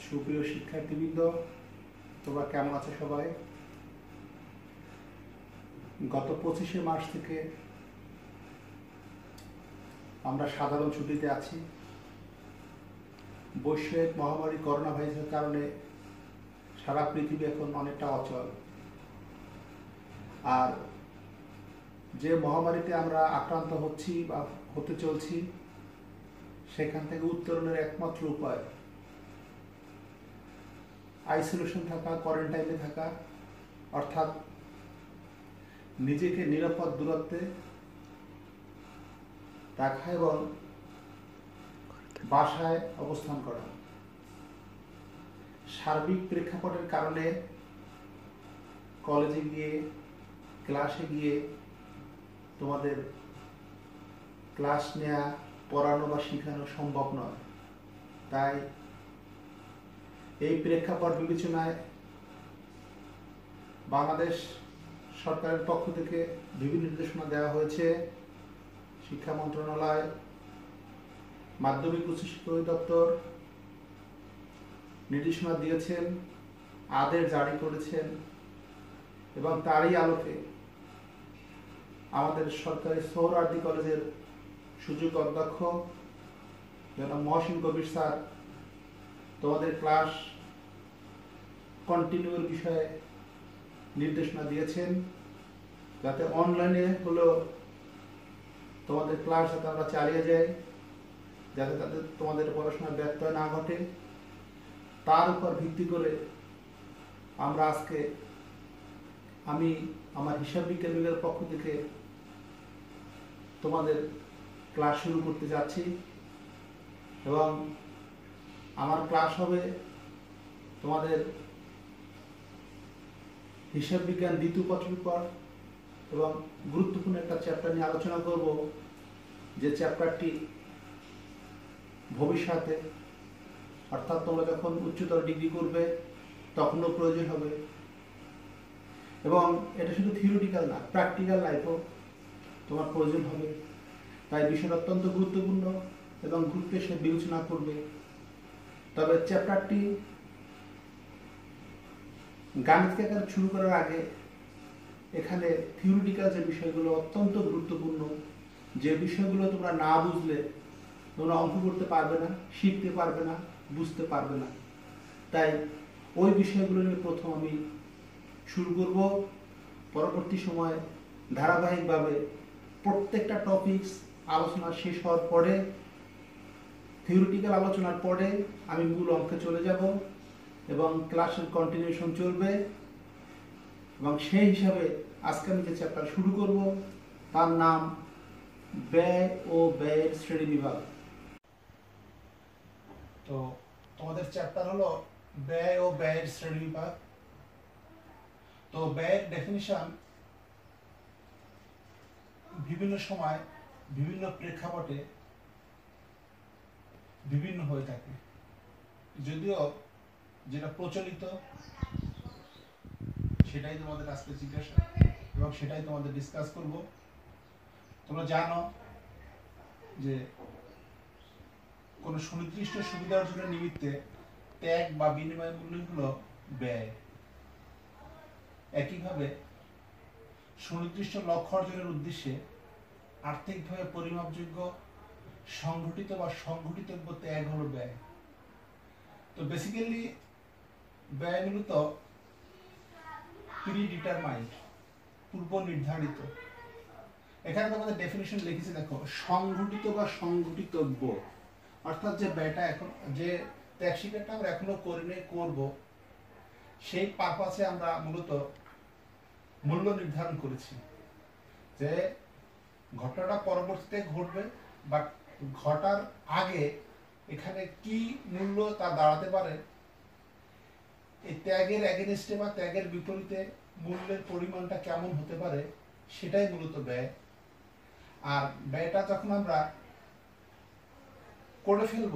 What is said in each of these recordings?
সুপ্রিয় শিক্ষার্থীবৃন্দ, তোমরা কেমন আছো সবাই? গত 25শে মার্চ থেকে আমরা সাধারণ ছুটিতে আছি। বৈশ্বিক মহামারী করোনা ভাইরাসের কারণে সারা পৃথিবী এখন অনেকটা অচল। আর যে মহামারীতে আমরা আক্রান্ত হচ্ছি বা হতে চলছি, সেখান থেকে উত্তরণের একমাত্র উপায় আইসোলেশন থাকা, কোয়ারেন্টাইনে থাকা, অর্থাৎ নিজেকে নিরাপদ দূরত্বে রাখা এবং বাসায় অবস্থান করা। সার্বিক প্রেক্ষাপটের কারণে কলেজে গিয়ে, ক্লাসে গিয়ে তোমাদের ক্লাস নেওয়া, পড়ানো বা শেখানো সম্ভব নয়। তাই এই প্রেক্ষাপট বিবেচনায় বাংলাদেশ সরকারের পক্ষ থেকে বিভিন্ন নির্দেশনা দেওয়া হয়েছে। শিক্ষা মন্ত্রণালয়, মাধ্যমিক উচ্চ শিক্ষা অধিদপ্তর নির্দেশনা দিয়েছেন, আদেশ জারি করেছেন এবং তারই আলোকে আমাদের সরকারি সোহরাওয়ার্দী কলেজের সুযোগ্য অধ্যক্ষ জনাব মহসিন কবির স্যার তোমাদের ক্লাস কন্টিনিউর বিষয়ে নির্দেশনা দিয়েছেন, যাতে অনলাইনে হলেও তোমাদের ক্লাস যাতে আমরা চালিয়ে যাই, যাতে তোমাদের পড়াশোনার ব্যত্যয় না ঘটে। তার উপর ভিত্তি করে আমরা আজকে আমি আমার হিসাব বিজ্ঞান বিভাগের পক্ষ থেকে তোমাদের ক্লাস শুরু করতে যাচ্ছি এবং আমার ক্লাস হবে তোমাদের হিসাব বিজ্ঞান দ্বিতীয় পত্রের উপর এবং গুরুত্বপূর্ণ একটা চ্যাপ্টার নিয়ে আলোচনা করব, যে চ্যাপ্টারটি ভবিষ্যতে অর্থাৎ তোমরা যখন উচ্চতর ডিগ্রি করবে তখনও প্রয়োজন হবে এবং এটা শুধু থিওরিটিক্যাল না, প্র্যাকটিক্যাল লাইফও তোমার প্রয়োজন হবে। তাই বিষয়টা অত্যন্ত গুরুত্বপূর্ণ এবং গুরুত্বের সাথে বিবেচনা করবে। তবে চ্যাপ্টারটি গাণিতিক আকারে শুরু করার আগে এখানে থিওরিটিক্যাল যে বিষয়গুলো অত্যন্ত গুরুত্বপূর্ণ, যে বিষয়গুলো তোমরা না বুঝলে তোমরা অঙ্ক করতে পারবে না, শিখতে পারবে না, বুঝতে পারবে না। তাই ওই বিষয়গুলো নিয়ে প্রথম আমি শুরু করব। পরবর্তী সময়ে ধারাবাহিকভাবে প্রত্যেকটা টপিকস আলোচনা শেষ হওয়ার পরে, থিওরিটিক্যাল আলোচনার পরে আমি মূল অঙ্কে চলে যাব এবং ক্লাসের কন্টিনিউশন চলবে। এবং সেই হিসাবে আজকে আমি যে চ্যাপ্টার শুরু করব তার নাম ব্যয় ও ব্যয়ের শ্রেণীবিভাগ। তো তোমাদের চ্যাপ্টার হলো ব্যয় ও ব্যয়ের শ্রেণীবিভাগ। তো ব্যয়ের ডেফিনিশন বিভিন্ন সময় বিভিন্ন প্রেক্ষাপটে বিভিন্ন হয়ে থাকে, যদিও যেটা প্রচলিত সেটাই তোমাদের আজকে জিজ্ঞাসা এবং সেটাই তোমাদের ডিসকাস করব। তোমরা জানো যে কোনো সুনির্দিষ্ট সুবিধা অর্জনের নিমিত্তে ত্যাগ বা বিনিময় মূল্য হলো ব্যয়। একইভাবে সুনির্দিষ্ট লক্ষ্য অর্জনের উদ্দেশ্যে আর্থিকভাবে পরিমাপযোগ্য সংঘটিত বা সংঘটিতব্য ত্যাগ হলো ব্যয়। তো বেসিক্যালি ব্যয় মূলত প্রিডিটারমাইন্ড, পূর্ব নির্ধারিত। এখানে তোমাদের ডেফিনিশন লিখেছি, দেখো, সংঘটিত বা সংঘটিতব্য, অর্থাৎ যে ব্যয়টা এখন, যে ত্যাগ স্বীকারটা আমরা এখনো করিনি, করব, সেই পারপাসে আমরা মূলত মূল্য নির্ধারণ করেছি যে ঘটনাটা পরবর্তীতে ঘটবে বা ঘটার আগে এখানে কি মূল্য তা দাঁড়াতে পারে, এই ত্যাগের এগেনস্টে বা ত্যাগের বিপরীতে মূল্যের পরিমাণটা কেমন হতে পারে, সেটাই মূলত ব্যয়। আর ব্যয়টা যখন আমরা করে ফেলব,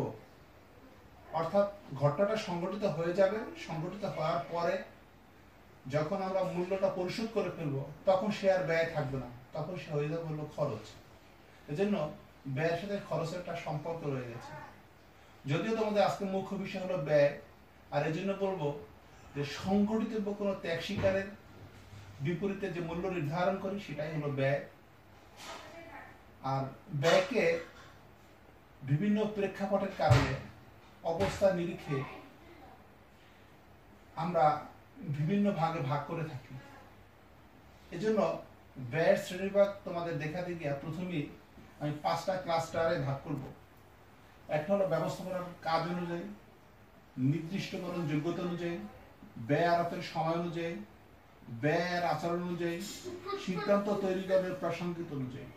অর্থাৎ ঘটনাটা সংঘটিত হয়ে যাবে, সংঘটিত হওয়ার পরে যখন আমরা মূল্যটা পরিশোধ করে ফেলব, তখন সে আর ব্যয় থাকবে না, তখন সে হয়ে যাবে হলো খরচ। এজন্য ব্যয়ের সাথে খরচের একটা সম্পর্ক রয়ে গেছে। যদিও তোমাদের আজকে মুখ্য বিষয় হলো ব্যয়, আর এই জন্য বলবো যে সংগঠিত কোনো ত্যাগ শিকারের বিপরীতে যে মূল্য নির্ধারণ করি সেটাই হলো ব্যয়। আর ব্যয়কে বিভিন্ন প্রেক্ষাপটের কারণে অবস্থা নিরিখে আমরা বিভিন্ন ভাগে ভাগ করে থাকি। এজন্য ব্যয়ের শ্রেণীবিভাগ তোমাদের দেখাতে গিয়ে প্রথমেই আমি 5টা ক্লাস্টারে ভাগ করব। একটা হলো ব্যবস্থাপনার কাজ অনুযায়ী, নির্দিষ্টকরণ যোগ্যতা অনুযায়ী, ব্যয় আরোপের সময় অনুযায়ী, ব্যয়ের আচরণ অনুযায়ী, সিদ্ধান্ত তৈরিকরণের প্রাসঙ্গিক অনুযায়ী।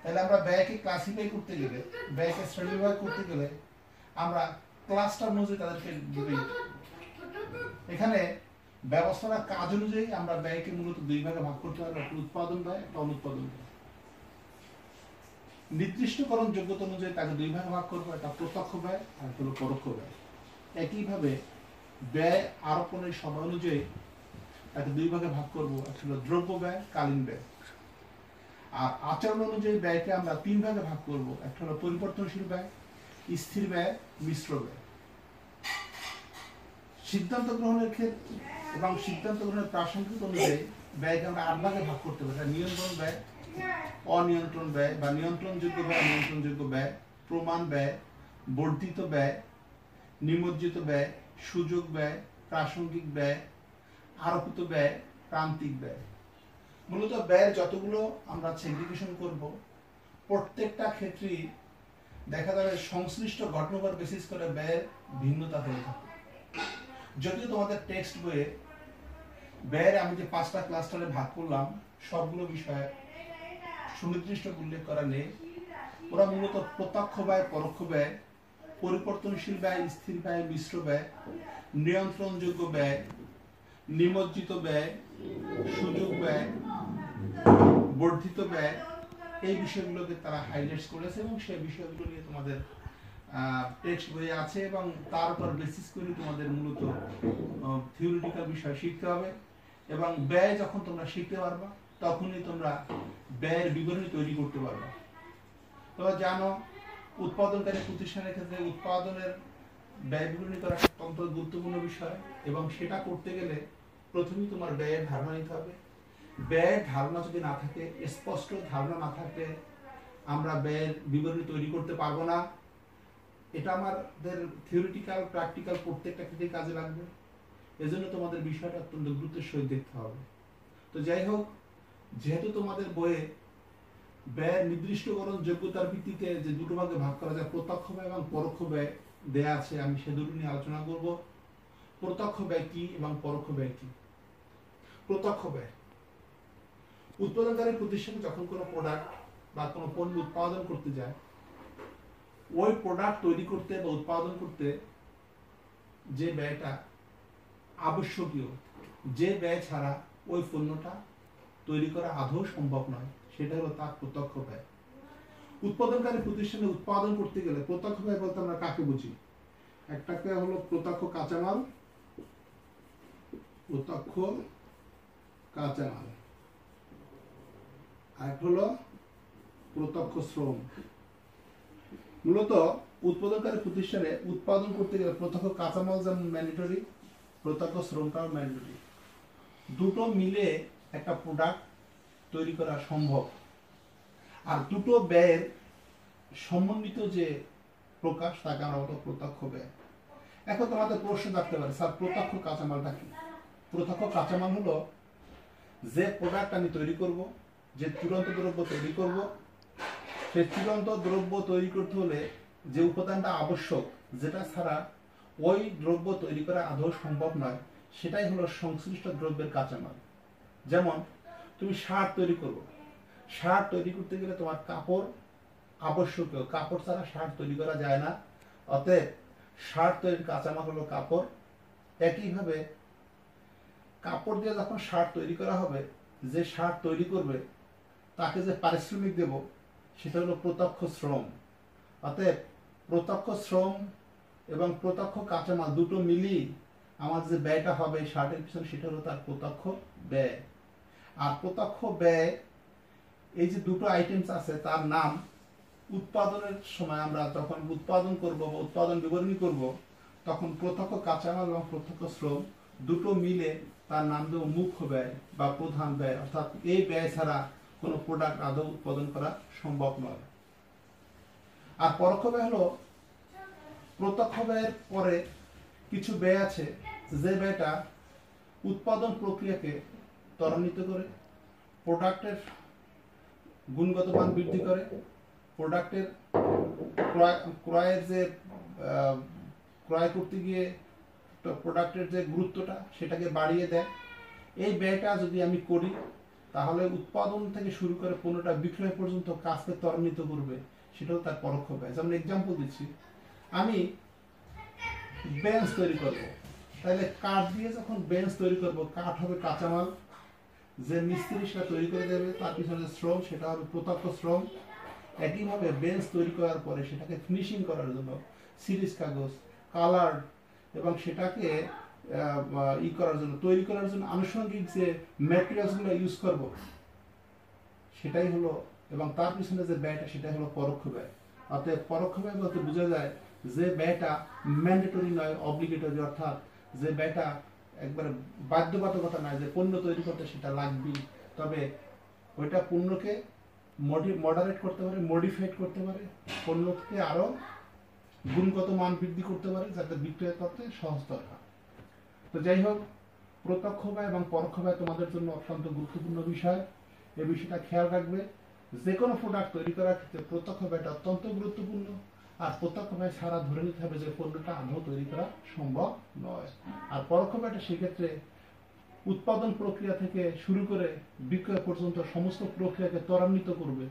তাহলে আমরা ব্যয়কে ক্লাসিফাই করতে গেলে, ব্যয়কে শ্রেণীবিভাগ করতে গেলে আমরা ক্লাস্টার অনুযায়ী তাদেরকে এখানে ব্যবস্থাপনার কাজ অনুযায়ী আমরা ব্যয়কে মূলত 2 ভাগে ভাগ করতে পারবো, একটা উৎপাদন ব্যয়, একটা অনুৎপাদন ব্যয়। নির্দিষ্টকরণ যোগ্যতা অনুযায়ী তাকে 2 ভাগে ভাগ করবো, একটা প্রত্যক্ষ ব্যয় আর একটা হলো পরোক্ষ ব্যয়। একইভাবে ব্যয় আরোপণের সময় অনুযায়ী তাকে 2 ভাগে ভাগ করবো, একটা হলো দ্রব্য ব্যয়, কালীন ব্যয়। আর আচরণ অনুযায়ী ব্যয়কে আমরা 3 ভাগে ভাগ করবো, একটা হলো পরিবর্তনশীল ব্যয়, স্থির ব্যয়, মিশ্র ব্যয়। সিদ্ধান্ত গ্রহণের ক্ষেত্রে এবং সিদ্ধান্ত গ্রহণের প্রাসঙ্গিক অনুযায়ী ব্যয়কে আমরা 8 ভাগে ভাগ করতে পারি। নিয়ন্ত্রণ ব্যয়, অনিয়ন্ত্রণ ব্যয় বা নিয়ন্ত্রণযোগ্য ব্যয়, নিয়ন্ত্রণযোগ্য ব্যয়, প্রমাণ ব্যয়, বর্ধিত ব্যয়, নিমজ্জিত ব্যয়, সুযোগ ব্যয়, প্রাসঙ্গিক ব্যয়, আরোপিত ব্যয়, প্রান্তিক ব্যয়। মূলত ব্যয়ের যতগুলো আমরা সেগ্রিগেশন করব, প্রত্যেকটা ক্ষেত্রেই দেখা যাবে সংশ্লিষ্ট ঘটনার বেসিস করে ব্যয়ের ভিন্নতা হয়ে থাকে। যদিও তোমাদের টেক্সট বইয়ে ব্যয়ের আমি যে 5টা ক্লাস্টারে ভাগ করলাম সবগুলো বিষয়ে সুনির্দিষ্ট উল্লেখ করা নেই। ওরা মূলত প্রত্যক্ষ ব্যয়, পরোক্ষ ব্যয়, পরিবর্তনশীল ব্যয়, স্থির ব্যয়, মিশ্র ব্যয়, নিয়ন্ত্রণযোগ্য ব্যয়, নিমজ্জিত ব্যয়, সুযোগ ব্যয়, বর্ধিত ব্যয়, এই বিষয়গুলোকে তারা হাইলাইটস করেছে এবং সেই বিষয়গুলো নিয়ে তোমাদের টেক্সট বইয়ে আছে এবং তার উপর বেসিস করে তোমাদের মূলত থিওরিটিক্যাল বিষয় শিখতে হবে। এবং ব্যয় যখন তোমরা শিখতে পারবা তখনই তোমরা ব্যয়ের বিবরণী তৈরি করতে পারবে। তোমরা জানো উৎপাদনকারী প্রতিষ্ঠানের ক্ষেত্রে উৎপাদনের ব্যয় বিবরণী করা অত্যন্ত গুরুত্বপূর্ণ বিষয় এবং সেটা করতে গেলে প্রথমেই তোমার ব্যয়ের ধারণা নিতে হবে। ব্যয়ের ধারণা যদি না থাকে, স্পষ্ট ধারণা না থাকলে আমরা ব্যয়ের বিবরণী তৈরি করতে পারবো না। এটা আমাদের থিওরিটিক্যাল প্র্যাকটিক্যাল প্রত্যেকটা ক্ষেত্রে কাজে লাগবে। এজন্য তোমাদের বিষয়টা অত্যন্ত গুরুত্বের সহিত দেখতে হবে। তো যাই হোক, যেহেতু তোমাদের বইয়ে ব্যয়ের নির্দিষ্টকরণ যোগ্যতার ভিত্তিতে যে 2টো ভাগে ভাগ করা যায়, প্রত্যক্ষ ব্যয় এবং পরোক্ষ ব্যয় দেয়া আছে, আমি সে দুটো নিয়ে আলোচনা করব। প্রত্যক্ষ ব্যয় কি এবং পরোক্ষ ব্যয় কি? প্রত্যক্ষ ব্যয়, উৎপাদনকারী প্রতিষ্ঠান যখন কোনো প্রোডাক্ট বা কোনো পণ্য উৎপাদন করতে যায়, ওই প্রোডাক্ট তৈরি করতে বা উৎপাদন করতে যে ব্যয়টা আবশ্যকীয়, যে ব্যয় ছাড়া ওই পণ্যটা তৈরি করা আদৌ সম্ভব নয়, সেটা হলো তার প্রত্যক্ষ ব্যয়। উৎপাদনকারী প্রতিষ্ঠানে উৎপাদন করতে গেলে প্রত্যক্ষ ব্যয় বলতে আমরা কাকে বুঝি? একটাকে হলো প্রত্যক্ষ কাঁচামাল, প্রত্যক্ষ কাঁচামাল, আর হলো প্রত্যক্ষ শ্রম। মূলত উৎপাদনকারী প্রতিষ্ঠানে উৎপাদন করতে গেলে প্রত্যক্ষ কাঁচামাল যেমন ম্যান্ডেটরি, প্রত্যক্ষ শ্রমটাও ম্যান্ডেটরি। দুটো মিলে একটা প্রোডাক্ট তৈরি করা সম্ভব। আর দুটো ব্যয়ের সমন্বিত যে প্রকাশ তাকে আমরা বলবো প্রত্যক্ষ ব্যয়। এখন তোমাদের প্রশ্ন থাকতে পারে, স্যার প্রত্যক্ষ কাঁচামালটা কি? প্রত্যক্ষ কাঁচামাল হলো যে প্রোডাক্ট আমি তৈরি করব, যে চূড়ান্ত দ্রব্য তৈরি করব, সেই চূড়ান্ত দ্রব্য তৈরি করতে হলে যে উপাদানটা আবশ্যক, যেটা ছাড়া ওই দ্রব্য তৈরি করা আদৌ সম্ভব নয়, সেটাই হলো সংশ্লিষ্ট দ্রব্যের কাঁচামাল। যেমন তুমি শার্ট তৈরি করবো, শার্ট তৈরি করতে গেলে তোমার কাপড় আবশ্যকীয়, কাপড় ছাড়া শার্ট তৈরি করা যায় না। অতএব শার্ট তৈরির কাঁচামাল হলো কাপড়। একইভাবে কাপড় দিয়ে যখন শার্ট তৈরি করা হবে, যে শার্ট তৈরি করবে তাকে যে পারিশ্রমিক দেব সেটা হলো প্রত্যক্ষ শ্রম। অতএব প্রত্যক্ষ শ্রম এবং প্রত্যক্ষ কাঁচামাল দুটো মিলিয়ে আমার যে ব্যয়টা হবে শার্টের পিছনে, সেটা হলো তার প্রত্যক্ষ ব্যয়। আর প্রত্যক্ষ ব্যয় এই যে দুটো আইটেমস আছে তার নাম উৎপাদনের সময় আমরা যখন উৎপাদন করব বা উৎপাদন বিবরণী করব তখন প্রত্যক্ষ কাঁচামাল এবং প্রত্যক্ষ শ্রম দুটো মিলে তার নাম দেব মুখ্য ব্যয় বা প্রধান ব্যয়, অর্থাৎ এই ব্যয় ছাড়া কোনো প্রোডাক্ট আদৌ উৎপাদন করা সম্ভব নয়। আর পরোক্ষ ব্যয় হলো প্রত্যক্ষ ব্যয়ের পরে কিছু ব্যয় আছে যে ব্যয়টা উৎপাদন প্রক্রিয়াকে ত্বরান্বিত করে, প্রোডাক্টের গুণগত মান বৃদ্ধি করে, প্রোডাক্টের ক্রয়ের যে ক্রয় করতে গিয়ে প্রোডাক্টের যে গুরুত্বটা সেটাকে বাড়িয়ে দেয়। এই ব্যয়টা যদি আমি করি তাহলে উৎপাদন থেকে শুরু করে পণ্যটা বিক্রয় পর্যন্ত কাজকে ত্বরান্বিত করবে, সেটাও তার পরোক্ষ ব্যয়। যেমন এক্সাম্পল দিচ্ছি, আমি বেঞ্চ তৈরি করব, তাহলে কাঠ দিয়ে যখন বেঞ্চ তৈরি করব, কাঠ হবে কাঁচামাল, যে মিস্ত্রি সেটা তৈরি করে দেবে তার পিছনে যে শ্রম সেটা হবে প্রত্যক্ষ শ্রম। একইভাবে বেঞ্চ তৈরি করার পরে সেটাকে ফিনিশিং করার জন্য সিরিজ কাগজ, কালার এবং সেটাকে করার জন্য তৈরি করার জন্য আনুষঙ্গিক যে ম্যাটেরিয়ালসগুলো ইউজ করব সেটাই হলো, এবং তার পিছনে যে ব্যয়টা সেটাই হলো পরোক্ষ ব্যয়। অতএব পরোক্ষ ব্যয় বলতে বোঝা যায় যে ব্যয়টা ম্যান্ডেটরি নয়, অব্লিগেটরি, অর্থাৎ যে ব্যয়টা একবারে বাধ্যবাধকতা নয় যে পণ্য তৈরি করতে সেটা লাগবেই, তবে ওইটা পণ্যকে মডারেট করতে পারে, মডিফাইড করতে পারে, পণ্যকে আরো গুণগত মান বৃদ্ধি করতে পারে যাতে বিক্রয় করতে সহজতর হয়। তো যাই হোক, প্রত্যক্ষ ব্যয় এবং পরোক্ষ ব্যয় তোমাদের জন্য অত্যন্ত গুরুত্বপূর্ণ বিষয়। এই বিষয়টা খেয়াল রাখবে। যে কোনো প্রোডাক্ট তৈরি করার ক্ষেত্রে প্রত্যক্ষ ব্যয়টা অত্যন্ত গুরুত্বপূর্ণ, আর প্রত্যক্ষ ব্যয় ছাড়া ধরে নিতে হবে যে পণ্যটা আদৌ তৈরি করা সম্ভব নয়। আর পরোক্ষ ব্যয়টা সেক্ষেত্রে উৎপাদন প্রক্রিয়া থেকে শুরু করে বিক্রয় পর্যন্ত সমস্ত প্রক্রিয়াকে ত্বরান্বিত করবে,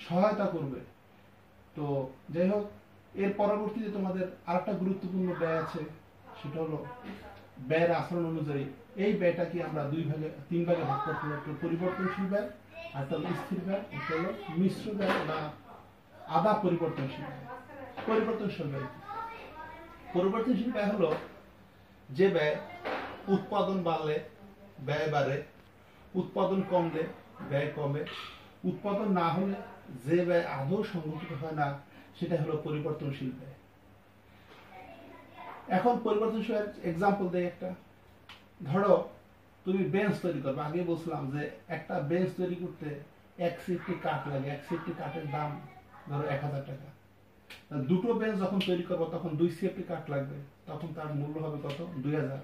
সহায়তা করবে। তো যাই হোক, এর পরবর্তীতে তোমাদের আরেকটা গুরুত্বপূর্ণ ব্যয় আছে, সেটা হলো ব্যয়ের আচরণ অনুযায়ী এই ব্যয়টাকে আমরা তিন ভাগে ভাগ করতে পারি। একটা পরিবর্তনশীল ব্যয়, একটা হলো স্থির ব্যয়, একটা হলো মিশ্র ব্যয় বা আধা পরিবর্তনশীল ব্যয়। পরিবর্তনশীল ব্যয়, পরিবর্তনশীল ব্যয় হলো যে ব্যয় উৎপাদন বাড়লে ব্যয় বাড়ে, উৎপাদন কমলে ব্যয় কমে, উৎপাদন না হলে যে ব্যয় আদৌ সংঘটিত হয় না সেটা হলো পরিবর্তনশীল ব্যয়। এখন পরিবর্তনশীল এক্সাম্পল দেই একটা। ধরো তুমি বেঞ্চ তৈরি করবে, আগে বলছিলাম যে একটা বেঞ্চ তৈরি করতে 1 সিফটি কাঠ লাগে, 1 সিফটি কাঠের দাম ধরো 1000 টাকা। দুটো বেঞ্চ যখন তৈরি করবো তখন 2 সিফটি কাঠ লাগবে, তখন তার মূল্য হবে কত? 2000।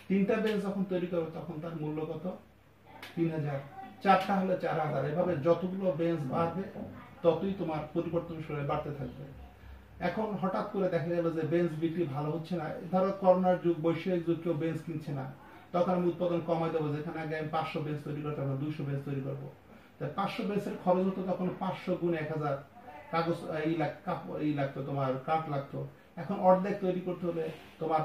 তিনটা বেঞ্চ যখন তৈরি করবে তখন তার মূল্য কত? 3000। চারটা হলে 4000। এভাবে যতগুলো বেঞ্চ বাড়বে ততই তোমার পরিবর্তনশীল বাড়তে থাকবে। এখন হঠাৎ করে দেখা গেল যে বেঞ্চ বিক্রি ভালো হচ্ছে না, ধরো করোনার যুগ, বৈষয়িক যুগ, কেউ বেঞ্চ কিনছে না, তখন আমি উৎপাদন কমাই দেবো। যেখানে আগে আমি 500 বেঞ্চ তৈরি করতে আমরা 200 বেঞ্চ তৈরি করবো। তাই 500 বেঞ্চের খরচ হতো তখন 500 গুণ 1000 কাগজ লাগতো, তোমার কাঠ লাগতো। এখন অর্ধেক তৈরি করতে হলে তোমার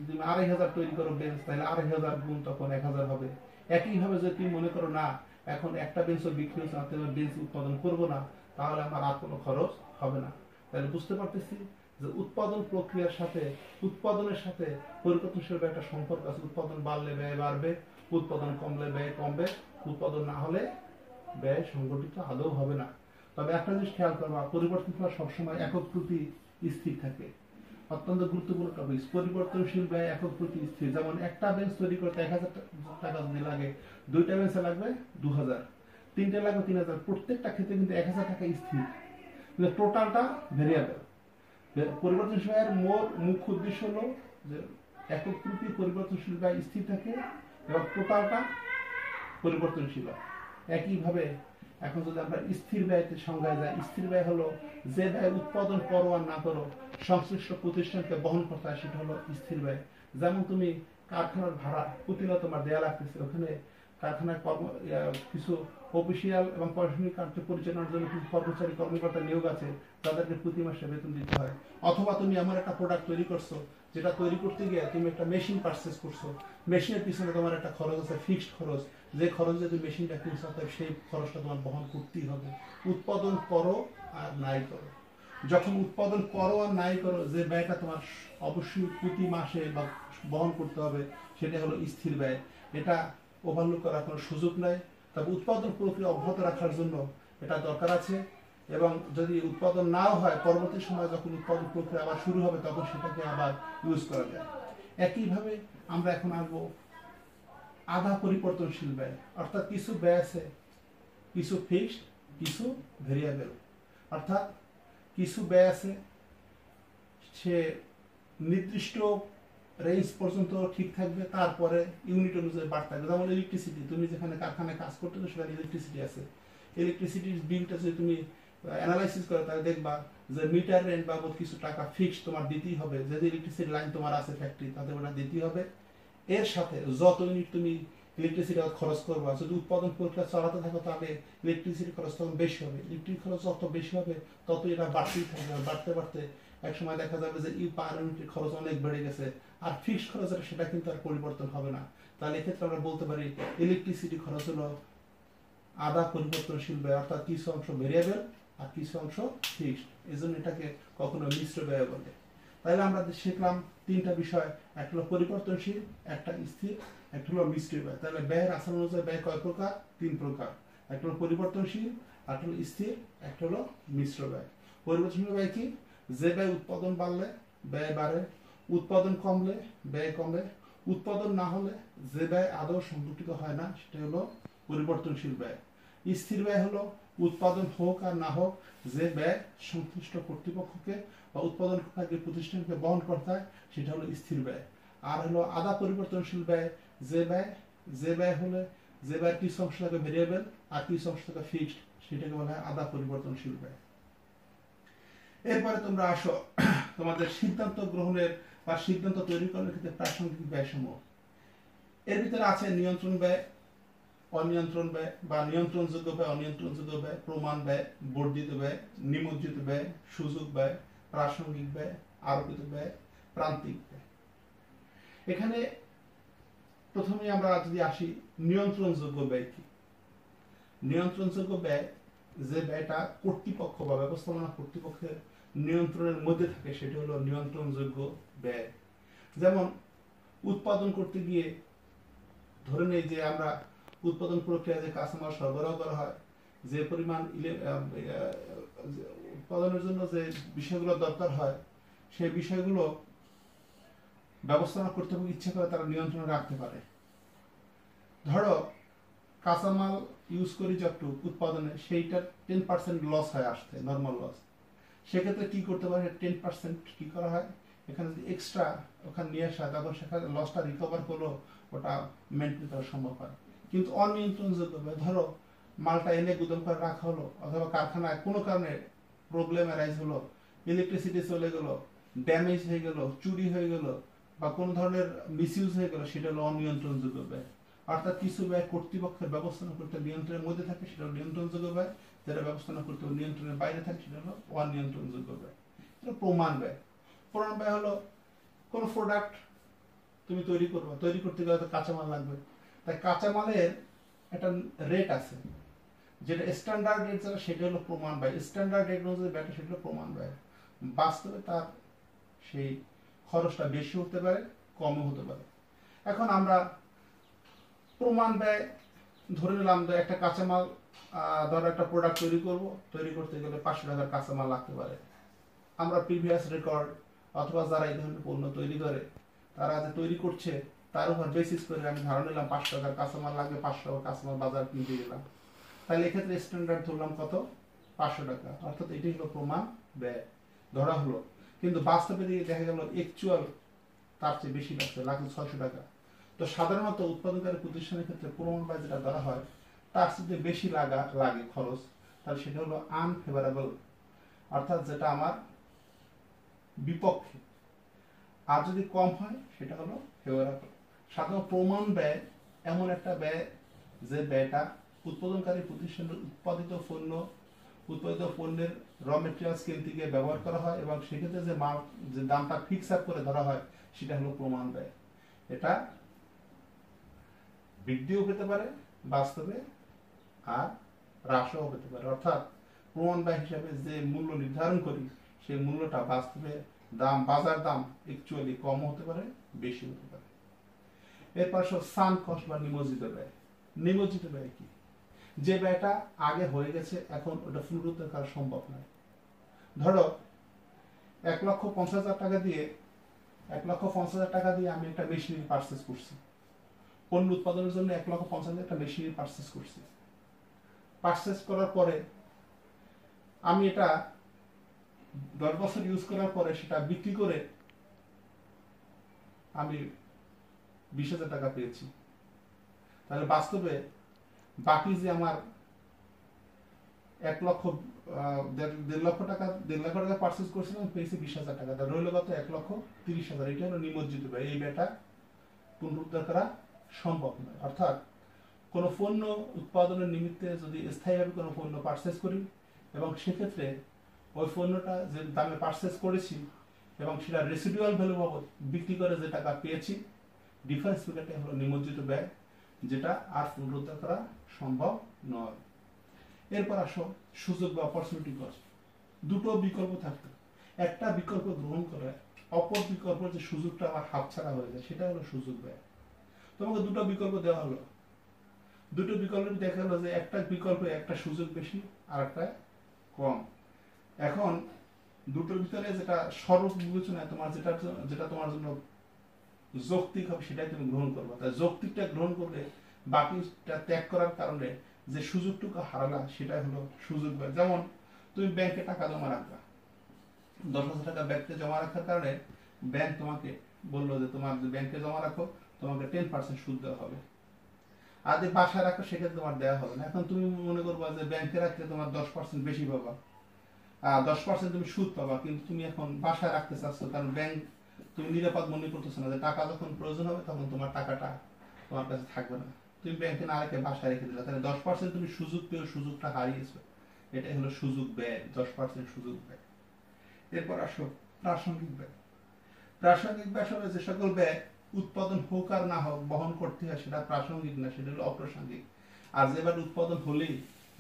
2500 তৈরি করো বেঞ্চ, তাহলে 2500 গুণ তখন 1000 হবে। একইভাবে যদি তুমি মনে করো না এখন একটা বেঞ্চও বিক্রি হচ্ছে না, তুমি বেঞ্চ উৎপাদন করবো না, তাহলে আমার আর কোনো খরচ হবে না। তাহলে বুঝতে পারতেছি যে উৎপাদন প্রক্রিয়ার সাথে, উৎপাদনের সাথে পরিবর্তনশীল একটা সম্পর্ক আছে। উৎপাদন বাড়লে ব্যয় বাড়বে, উৎপাদন কমলে ব্যয় কমবে, উৎপাদন না হলে ব্যয় সংগঠিত আদৌ হবে না। তবে একটা জিনিস খেয়াল করবা, পরিবর্তনশীল সবসময় একক প্রতি স্থির থাকে। অত্যন্ত গুরুত্বপূর্ণ টপিক। পরিবর্তনশীল ব্যয় একক প্রতি স্থির। যেমন একটা বেঞ্চ তৈরি করতে 1000 টাকা যদি লাগে, দুইটা বেঞ্চে লাগবে 2000, তিনটা লাগবে 3000। প্রত্যেকটা ক্ষেত্রে কিন্তু 1000 টাকা স্থির, টোটালটা ভেরিয়েবল। পরিবর্তনশীল ব্যয়ের মুখ্য উদ্দেশ্য হলো যে একক প্রতি পরিবর্তনশীল ব্যয় স্থির থাকে এবং টোটালটা পরিবর্তনশীল। একইভাবে এখন যদি আমরা স্থির ব্যয়তে সংজ্ঞায় যাই, স্থির ব্যয় হলো যে ব্যয় উৎপাদন করো আর না করো সংশ্লিষ্ট প্রতিষ্ঠানকে বহন করতে হয়, সেটা হলো স্থির ব্যয়। যেমন তুমি কারখানার ভাড়া প্রতিদিন তোমার দেয়া লাগতেছে, ওখানে কারখানায় কিছু অফিসিয়াল এবং প্রশাসনিক কার্য পরিচালনার জন্য কিছু কর্মচারী কর্মকর্তা নিয়োগ আছে, তাদেরকে প্রতি মাসে বেতন দিতে হয়। অথবা তুমি এমন একটা প্রোডাক্ট তৈরি করছো যেটা তৈরি করতে গিয়ে তুমি একটা মেশিন পারচেজ করছো, মেশিনের পিছনে তোমার একটা খরচ আছে, ফিক্সড খরচ, যে খরচ দিয়ে তুমি মেশিনটা কিনছো সেই খরচটা তোমার বহন করতেই হবে। উৎপাদন করো আর নাই করো, যখন উৎপাদন করো আর নাই করো যে ব্যয়টা তোমার অবশ্যই প্রতি মাসে বা বহন করতে হবে সেটা হলো স্থির ব্যয়। এটা ওভারলুক করার কোনো সুযোগ নাই। তবে উৎপাদন প্রক্রিয়া অব্যাহত রাখার জন্য এটা দরকার আছে এবং যদি উৎপাদন নাও হয় পরবর্তী সময় যখন উৎপাদন প্রক্রিয়া আবার শুরু হবে তখন সেটাকে আবার ইউজ করা যায়। একইভাবে আমরা এখন আসবো আধা পরিবর্তনশীল ব্যয়, অর্থাৎ কিছু ব্যয় আছে কিছু ফিক্সড কিছু ভেরিয়েবল। অর্থাৎ কিছু ব্যয় আছে সে নির্দিষ্ট রেঞ্জ পর্যন্ত ঠিক থাকবে, তারপরে ইউনিট অনুযায়ী বাড়তে থাকবে। যেমন ইলেকট্রিসিটি, তুমি যেখানে কারখানায় কাজ করতেছো সেখানে ইলেকট্রিসিটি আছে, ইলেকট্রিসিটির বিলটা যদি তুমি অ্যানালাইসিস করে তাহলে দেখবা যে মিটার রেন্ট বাবদ কিছু টাকা ফিক্সড তোমার দিতেই হবে। যদি ইলেকট্রিসিটি লাইন তোমার আছে ফ্যাক্টরি তাতে ওটা দিতেই হবে। এর সাথে যত ইউনিট তুমি ইলেকট্রিসিটি খরচ করবা, যদি উৎপাদন প্রক্রিয়া চালাতে থাকো তাহলে ইলেকট্রিসিটি খরচ তখন বেশি হবে। ইলেকট্রিক খরচ যত বেশি হবে তত এটা বাড়তেই থাকবে, বাড়তে বাড়তে এক সময় দেখা যাবে যে পার ইউনিটের খরচ অনেক বেড়ে গেছে, আর ফিক্সড খরচ সেটা কিন্তু আর পরিবর্তন হবে না। তাহলে এক্ষেত্রে আমরা বলতে পারি ইলেকট্রিসিটি খরচ হলো আধা পরিবর্তনশীল ব্যয়, অর্থাৎ কিছু অংশ ভেরিয়েবল আর কিছু অংশ ফিক্সড, এই জন্য এটাকে কখনো মিশ্র ব্যয় বলে। তাহলে আমরা শিখলাম তিনটা বিষয়, একটা হলো পরিবর্তনশীল, একটা স্থির, একটা হলো মিশ্র ব্যয়। তাহলে ব্যয়ের আচরণ অনুযায়ী ব্যয় কয় প্রকার? তিন প্রকার। একটা হলো পরিবর্তনশীল, একটা হলো স্থির, একটা হলো মিশ্র ব্যয়। পরিবর্তনশীল ব্যয় কি? যে ব্যয় উৎপাদন বাড়লে ব্যয় বাড়ে, উৎপাদন কমলে ব্যয় কমে, উৎপাদন না হলে যে ব্যয় আদৌ সংগঠিত হয় না সেটা হলো পরিবর্তনশীল ব্যয়। স্থির ব্যয় হলো উৎপাদন হোক আর না হোক যে ব্যয় সংশ্লিষ্ট কর্তৃপক্ষকে বা উৎপাদনকারী প্রতিষ্ঠানকে বহন করতে হয় সেটা হলো স্থির ব্যয়। আর হলো আধা পরিবর্তনশীল ব্যয়, যে ব্যয় হলে যে ব্যয় কিছু অংশ থাকে ভেরিয়েবল আর কিছু অংশ থাকে ফিক্সড, সেটাকে বলা হয় আধা পরিবর্তনশীল ব্যয়। এরপরে তোমরা আসো তোমাদের সিদ্ধান্ত গ্রহণের বা সিদ্ধান্ত তৈরি করার ক্ষেত্রে প্রাসঙ্গিক ব্যয়সমূহ। এর ভিতরে আছে নিয়ন্ত্রণ ব্যয়, অনিয়ন্ত্রণ ব্যয় বা নিয়ন্ত্রণযোগ্য ব্যয়, অনিয়ন্ত্রণযোগ্য ব্যয়, প্রমাণ ব্যয়, বর্ধিত ব্যয়, নিমজ্জিত ব্যয়, সুযোগ ব্যয়, প্রাসঙ্গিক ব্যয়, আরোপিত ব্যয়, প্রান্তিক ব্যয়। এখানে প্রথমে আমরা যদি আসি নিয়ন্ত্রণযোগ্য ব্যয় কি? নিয়ন্ত্রণযোগ্য ব্যয় যে ব্যয়টা কর্তৃপক্ষ বা ব্যবস্থাপনা কর্তৃপক্ষের নিয়ন্ত্রণের মধ্যে থাকে সেটা হলো নিয়ন্ত্রণযোগ্য ব্যয়। যেমন উৎপাদন করতে গিয়ে ধরে নেই যে আমরা উৎপাদন প্রক্রিয়ায় যে কাঁচামাল সরবরাহ করা হয়, যে পরিমাণ উৎপাদনের জন্য যে বিষয়গুলো দরকার হয় সেই বিষয়গুলো ব্যবস্থাপনা কর্তৃপক্ষ ইচ্ছা করে তারা নিয়ন্ত্রণে রাখতে পারে। ধরো কাঁচামাল ইউজ করি যতটুকু উৎপাদনে সেইটার 10% লস হয় আসতে, নর্মাল লস। সেক্ষেত্রে কি করতে পারে? 10% কি করা হয়, এখানে যদি এক্সট্রা ওখানে নিয়ে আসা তখন সেখানে লসটা রিকভার করলো ওটা মেনটেন করা সম্ভব হয়। কিন্তু অনিয়ন্ত্রণযোগ্য ব্যয়, ধরো মালটা এনে গুদাম করে রাখা হলো অথবা কারখানায় কোনো কারণে প্রবলেম অ্যারাইজ হলো, ইলেকট্রিসিটি চলে গেল, ড্যামেজ হয়ে গেল, চুরি হয়ে গেল বা কোনো ধরনের মিসইউজ হয়ে গেল, সেটা হলো অনিয়ন্ত্রণযোগ্য ব্যয়। অর্থাৎ কিছু ব্যয় কর্তৃপক্ষের ব্যবস্থাপনা করতে নিয়ন্ত্রণের মধ্যে থাকে সেটা হলো নিয়ন্ত্রণযোগ্য ব্যয়, যেটা ব্যবস্থাপনা করতে নিয়ন্ত্রণের বাইরে থাকে সেটা হলো অনিয়ন্ত্রণযোগ্য ব্যয়। প্রমাণ ব্যয়, প্রমাণ ব্যয় হলো কোনো প্রোডাক্ট তুমি তৈরি করবে, তৈরি করতে গেলে তো কাঁচামাল লাগবে, তাই কাঁচামালের একটা রেট আছে যেটা স্ট্যান্ডার্ড রেট, যেটা সেটা হলো প্রমাণ ব্যয়। স্ট্যান্ডার্ড রেট অনুযায়ী ব্যয়টা সেটা হলো প্রমাণ ব্যয়। বাস্তবে তার সেই খরচটা বেশি হতে পারে, কমও হতে পারে। এখন আমরা প্রমাণ ব্যয় ধরে নিলাম যে একটা কাঁচামাল, ধরো একটা প্রোডাক্ট তৈরি করব, তৈরি করতে গেলে 500 টাকার কাঁচামাল লাগতে পারে। আমরা প্রিভিয়াস রেকর্ড অথবা যারা এই ধরনের পণ্য তৈরি করে তারা যে তৈরি করছে তার উপর বেসিস করে আমি ধারণা নিলাম 500 টাকার কাঁচামাল লাগবে, 500 টাকার কাঁচামাল বাজার কিনতে গেলাম, তাহলে এক্ষেত্রে স্ট্যান্ডার্ড ধরলাম কত? 500 টাকা। অর্থাৎ এটি হলো প্রমাণ ব্যয় ধরা হলো। কিন্তু বাস্তবে দেখা গেল অ্যাকচুয়াল তার চেয়ে বেশি লাগছে, লাগছে 600 টাকা। তো সাধারণত উৎপাদনকারী প্রতিষ্ঠানের ক্ষেত্রে প্রমাণ ব্যয় যেটা ধরা হয় তার চেয়ে বেশি লাগে খরচ, তাহলে সেটা হলো আনফেভারেবল, অর্থাৎ যেটা আমার বিপক্ষে। আর যদি কম হয় সেটা হলো ফেভারেবল। সাধারণত প্রমাণ ব্যয় এমন একটা ব্যয় যে ব্যয়টা উৎপাদনকারী প্রতিষ্ঠানের উৎপাদিত পণ্যের র মেটেরিয়ালস কিনতে গিয়ে ব্যবহার করা হয় এবং সেক্ষেত্রে যে দামটা ফিক্স আপ করে ধরা হয় সেটা হলো প্রমাণ ব্যয়। এটা বৃদ্ধিও পেতে পারে বাস্তবে আর হ্রাসও পেতে পারে। অর্থাৎ প্রমাণ ব্যয় হিসাবে যে মূল্য নির্ধারণ করি সেই মূল্যটা বাস্তবে বাজার দাম অ্যাকচুয়ালি কম হতে পারে, বেশি হতে পারে। এরপর সব সান কস্ট বা নিমজ্জিত ব্যয়। নিমজ্জিত ব্যয় কি? যে ব্যয়টা আগে হয়ে গেছে এখন ওটা পুনরুদ্ধার করা সম্ভব নয়। ধরো 1,50,000 টাকা দিয়ে 1,50,000 টাকা দিয়ে আমি একটা মেশিনারি পারচেস করছি, পণ্য উৎপাদনের জন্য 1,50,000 একটা মেশিনারি পারচেস করছি। পারচেস করার পরে আমি এটা 10 বছর ইউজ করার পরে সেটা বিক্রি করে আমি 20,000 টাকা পেয়েছি। তাহলে বাস্তবে বাকি যে আমার 1,00,000 দেড় লক্ষ টাকা পারচেস করছিলাম, পেয়েছি 20,000 টাকা। তাহলে রইল কত? 1,30,000। এটা হলো নিমজ্জিত ব্যয়। এই ব্যয়টা পুনরুদ্ধার করা সম্ভব নয়। অর্থাৎ কোনো পণ্য উৎপাদনের নিমিত্তে যদি স্থায়ীভাবে কোনো পণ্য পারচেস করি এবং সেক্ষেত্রে ওই পণ্যটা যে দামে পারচেস করেছি এবং সেটা রেসিডুয়াল ভ্যালু বাবদ বিক্রি করে যে টাকা পেয়েছি, ডিফারেন্স ফিগারটা হলো নিমজ্জিত ব্যয়, যেটা আর পুনরুদ্ধার করা সম্ভব নয়। এরপর আসো সুযোগ বা অপরচুনিটি কস্ট। দুটো বিকল্প থাকতো, একটা বিকল্প গ্রহণ করে অপর বিকল্প যে সুযোগটা আমার হাতছাড়া হয়ে যায় সেটা হলো সুযোগ ব্যয়। তোমাকে দুটো বিকল্প দেওয়া হলো, দুটো বিকল্প দেখা গেলো যে একটা বিকল্পে একটা সুযোগ বেশি আর একটা কম। এখন দুটোর ভিতরে যেটা সর্ব বিবেচনায় তোমার যেটা তোমার জন্য যৌক্তিক হবে সেটাই তুমি গ্রহণ করবে। তাই যৌক্তিকটা গ্রহণ করলে বাকিটা ত্যাগ করার কারণে যে সুযোগটুকু হারালা সেটাই হলো সুযোগ ব্যয়। যেমন তুমি ব্যাংকে টাকা জমা রাখবা, 10,000 টাকা ব্যাংকে জমা রাখার কারণে ব্যাংক তোমাকে বললো যে তোমার ব্যাংকে জমা রাখো, তোমাকে 10% সুদ দেওয়া হবে। আর যদি বাসায় রাখো সেক্ষেত্রে তোমার দেওয়া হবে না। এখন তুমি মনে করবা যে ব্যাংকে রাখলে তোমার 10% বেশি পাবা, 10% তুমি সুদ পাবা, কিন্তু তুমি এখন বাসায় রাখতে চাচ্ছ কারণ ব্যাংক তুমি নিরাপদ মনে করতেছো না যে টাকা যখন প্রয়োজন হবে তখন তোমার টাকাটা তোমার কাছে থাকবে না, তুমি ব্যাংকে না রেখে বাসায় রেখে দিলে, তাহলে 10% তুমি সুযোগ পেয়ে সুযোগটা হারিয়েছো। এটাই হলো সুযোগ ব্যয়, 10% সুযোগ ব্যয়। এরপর আসো প্রাসঙ্গিক ব্যয়। প্রাসঙ্গিক ব্যয় হলো যে সকল ব্যয় উৎপাদন হোক আর না হোক বহন করতে হয়, সেটা প্রাসঙ্গিক না, সেটা হলো অপ্রাসঙ্গিক। আর যেবার উৎপাদন হলেই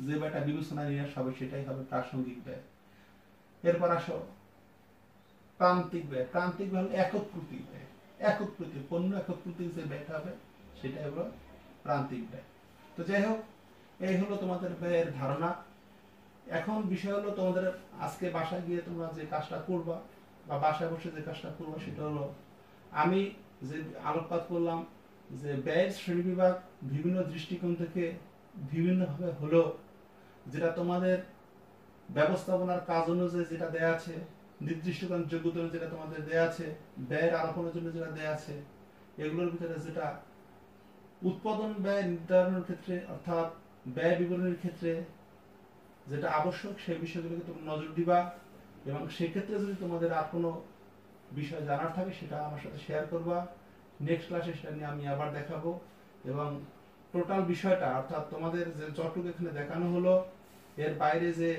যে ব্যয়টা বিবেচনায় নিয়ে আসা হবে সেটাই হবে প্রাসঙ্গিক ব্যয়। এরপর আসো প্রান্তিক ব্যয়। প্রান্তিক ব্যয় হলো একক প্রতীক ব্যয়, একক প্রতীক পণ্য একক প্রতীক যে ব্যয়টা হবে সেটাই হলো প্রান্তিক ব্যয়। তো যাই হোক, এই হলো তোমাদের ব্যয়ের ধারণা। এখন বিষয় হলো তোমাদের আজকে বাসায় গিয়ে তোমরা যে কাজটা করবা বা বাসায় বসে যে কাজটা করবা সেটা হলো আমি যে আলোকপাত করলাম যে ব্যয়ের শ্রেণীবিভাগ বিভিন্ন দৃষ্টিকোণ থেকে বিভিন্নভাবে হলো, যেটা তোমাদের ব্যবস্থাপনার কাজ অনুযায়ী যেটা দেয়া আছে, নির্দিষ্ট যোগ্যতা যেটা তোমাদের দেয়া আছে, ব্যয়ের আরোপণের জন্য যেটা দেয়া আছে, এগুলোর ভিতরে যেটা উৎপাদন ব্যয় নির্ধারণের ক্ষেত্রে অর্থাৎ ব্যয় বিবরণের ক্ষেত্রে যেটা আবশ্যক সেই বিষয়গুলোকে তোমরা নজর দিবা। এবং সেক্ষেত্রে যদি তোমাদের আর কোনো বিষয় জানার থাকে সেটা আমার সাথে শেয়ার করবা। নেক্সট ক্লাসে সেটা নিয়ে আমি আবার দেখাবো। এবং টোটাল বিষয়টা অর্থাৎ তোমাদের যে যতটুকু এখানে দেখানো হলো এর বাইরে যে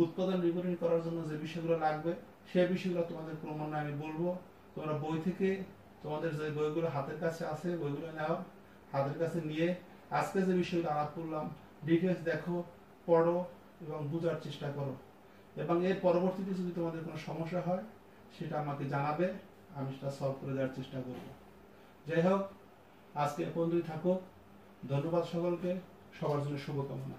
উৎপাদন বিবরণী করার জন্য যে বিষয়গুলো লাগবে সেই বিষয়গুলো তোমাদের ক্রমান্বয়ে আমি বলবো। তোমরা বই থেকে তোমাদের যে বইগুলো হাতের কাছে আছে বইগুলো নাও, হাতের কাছে নিয়ে আজকে যে বিষয়গুলো আলাপ করলাম ডিটেলস দেখো, পড়ো এবং বোঝার চেষ্টা করো। এবং এর পরবর্তীতে যদি তোমাদের কোনো সমস্যা হয় সেটা আমাকে জানাবে, আমি সেটা সলভ করে দেওয়ার চেষ্টা করব। যাই হোক, আজকে এ পর্যন্তই থাকুক। ধন্যবাদ সকলকে, সবার জন্য শুভকামনা।